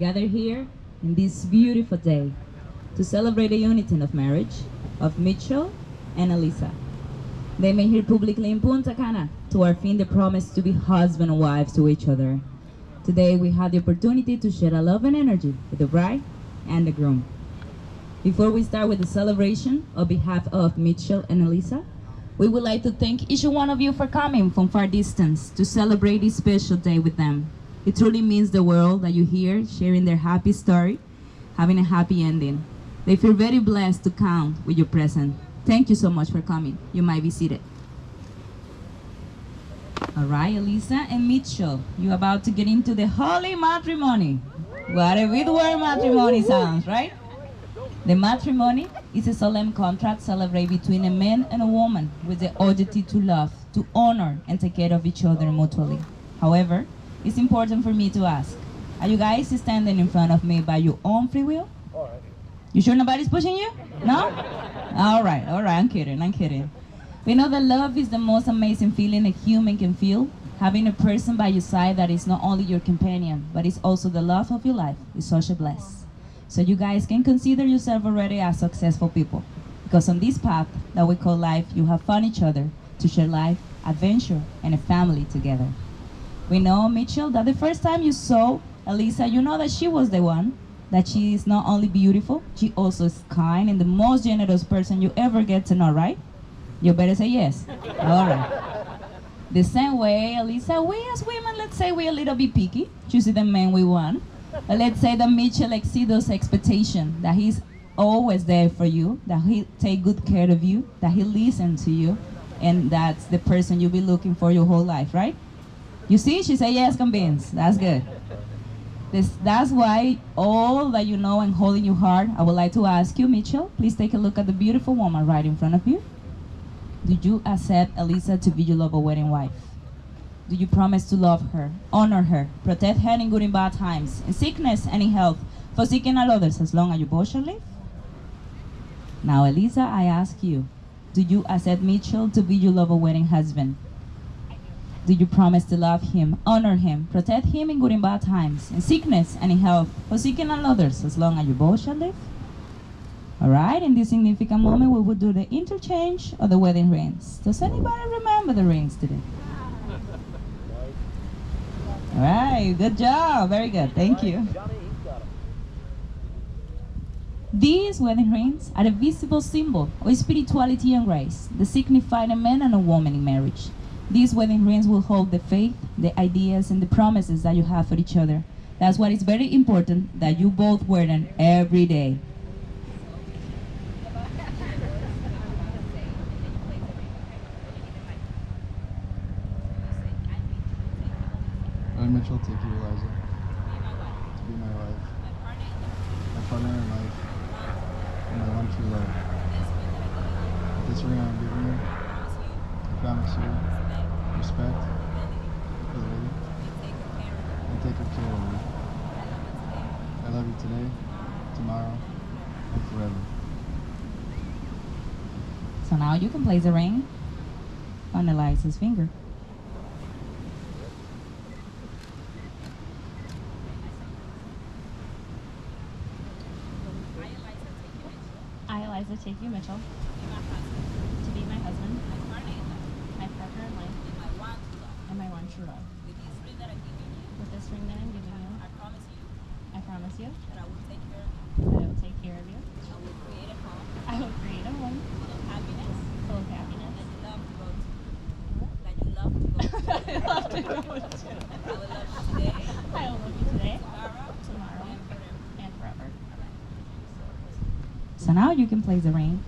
gather here in this beautiful day to celebrate the unity of marriage of Mitchell and Elisa. They made here publicly in Punta, Cana, to affirm the promise to be husband and wives to each other. Today we have the opportunity to share a love and energy with the bride and the groom. Before we start with the celebration, on behalf of Mitchell and Elisa, we would like to thank each one of you for coming from far distance to celebrate this special day with them. It truly means the world that you're here sharing their happy story, having a happy ending. They feel very blessed to count with your presence. Thank you so much for coming. You might be seated. All right, Elisa and Mitchell, you're about to get into the holy matrimony. What a good word matrimony sounds, right? The matrimony is a solemn contract celebrated between a man and a woman with the objective to love, to honor, and take care of each other mutually. However, it's important for me to ask, are you guys standing in front of me by your own free will? You sure nobody's pushing you? No? All right, I'm kidding. We know that love is the most amazing feeling a human can feel. Having a person by your side that is not only your companion, but is also the love of your life is such a bless. So you guys can consider yourself already as successful people. Because on this path that we call life, you have found each other to share life, adventure, and a family together. We know, Mitchell, that the first time you saw Elisa, you know that she was the one, that she is not only beautiful, she also is kind and the most generous person you ever get to know, right? You better say yes. All right. The same way, Elisa, we as women, let's say we're a little bit picky, choosing the man we want. But let's say that Mitchell exceeds those expectations, that he's always there for you, that he'll take good care of you, that he'll listen to you, and that's the person you'll be looking for your whole life, right? You see, she said yes, convinced. That's good. That's why all that you know and hold in your heart, I would like to ask you, Mitchell, please take a look at the beautiful woman right in front of you. Do you accept Elisa to be your loved wedding wife? Do you promise to love her, honor her, protect her in good and bad times, in sickness and in health, forsaking all others as long as you both shall live? Now, Elisa, I ask you, do you accept Mitchell to be your loved wedding husband? Do you promise to love him, honor him, protect him in good and bad times, in sickness and in health, forsaking all others as long as you both shall live? All right, in this significant moment, we will do the interchange of the wedding rings. Does anybody remember the rings today? All right, good job, very good, thank you. These wedding rings are a visible symbol of spirituality and grace that signify a man and a woman in marriage. These wedding rings will hold the faith, the ideas, and the promises that you have for each other. That's why it's very important that you both wear them every day. I, Mitchell, take you, Eliza, to be my wife, my partner in life, and my one true love. With this ring I'm giving you, I promise you respect, fidelity, and take good care of you. I love you today, tomorrow, and forever. So now you can place the ring on Eliza's finger. I, Eliza, take you, Mitchell, to be my husband, my partner in life, and my one true love. With this ring that I'm giving you, I promise you that I will take care of you. I will create a home full of happiness. I love to go to. I will love you today, tomorrow, and forever. So now you can place the ring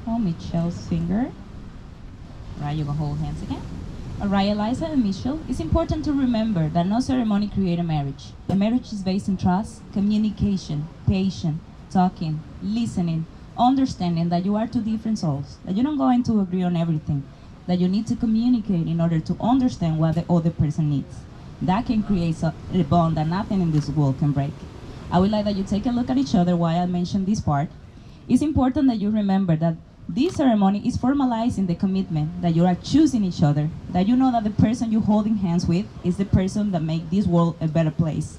on Mitchell's finger. Right, you can hold hands again. Alright, Eliza and Mitchell, it's important to remember that no ceremony creates a marriage. A marriage is based on trust, communication, patience, talking, listening, understanding that you are two different souls, that you're not going to agree on everything, that you need to communicate in order to understand what the other person needs. That can create a bond that nothing in this world can break. I would like that you take a look at each other while I mention this part. It's important that you remember that this ceremony is formalizing the commitment that you are choosing each other, that you know that the person you're holding hands with is the person that makes this world a better place.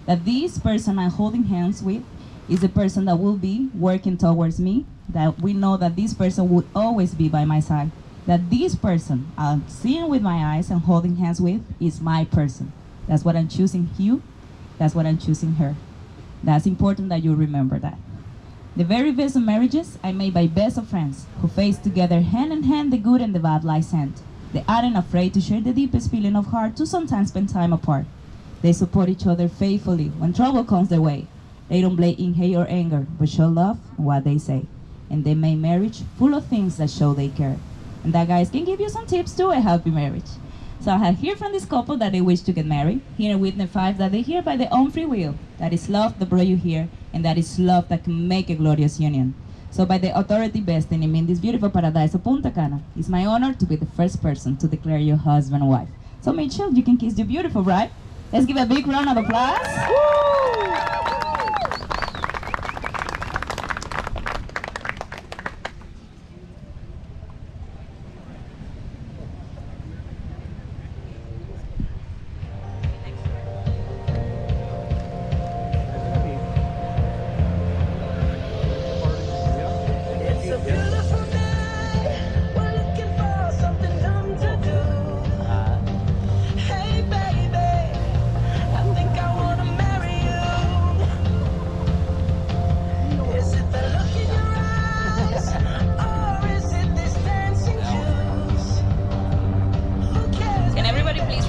that this person I'm holding hands with is the person that will be working towards me, that we know that this person would always be by my side, that this person I'm seeing with my eyes and holding hands with is my person. That's what I'm choosing you, that's what I'm choosing her. That's important that you remember that. The very best of marriages are made by best of friends who face together hand in hand the good and the bad lie sent. They aren't afraid to share the deepest feeling of heart to sometimes spend time apart. They support each other faithfully when trouble comes their way. They don't blame in hate or anger, but show love in what they say. And they make marriage full of things that show they care. And that, guys, can give you some tips to a happy marriage. So I have heard from this couple that they wish to get married. Here with the 5 that they hear by their own free will. That is love that brought you here, and that is love that can make a glorious union. So by the authority vested in me in this beautiful paradise of Punta Cana, it's my honor to be the first person to declare you husband and wife. So Mitchell, you can kiss your beautiful bride. Let's give a big round of applause.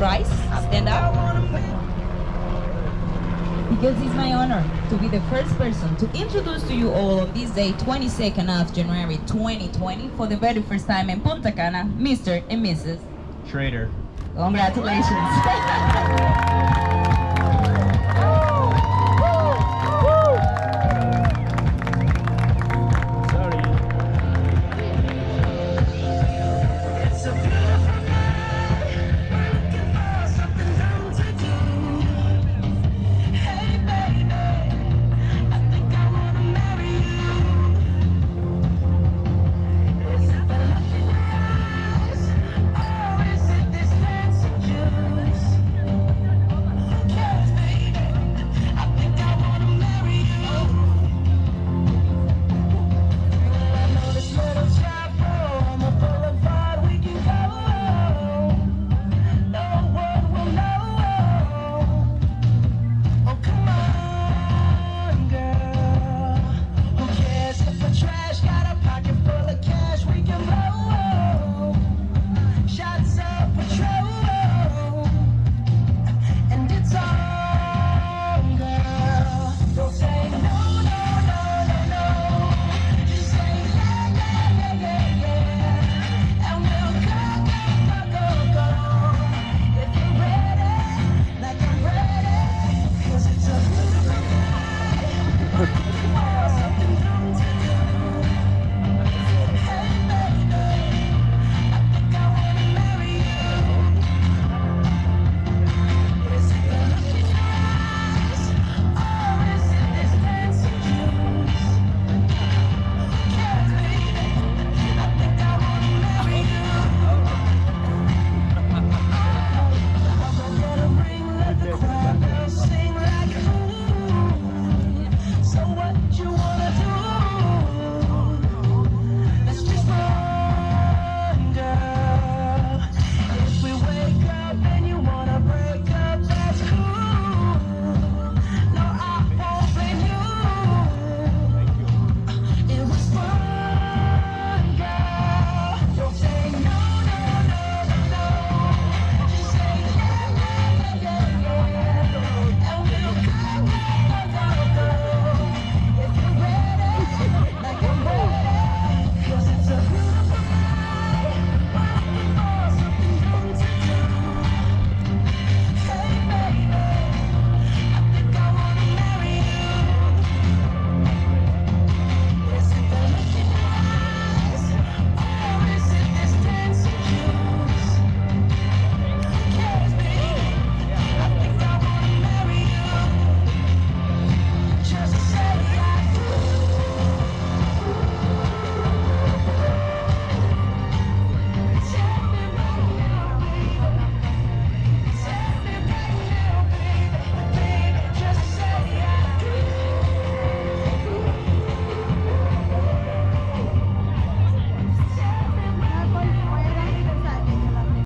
Rise, stand up. Because it's my honor to be the first person to introduce to you all on this day, 22nd of January 2020, for the very first time in Punta Cana, Mr. and Mrs. Schroeder. Congratulations.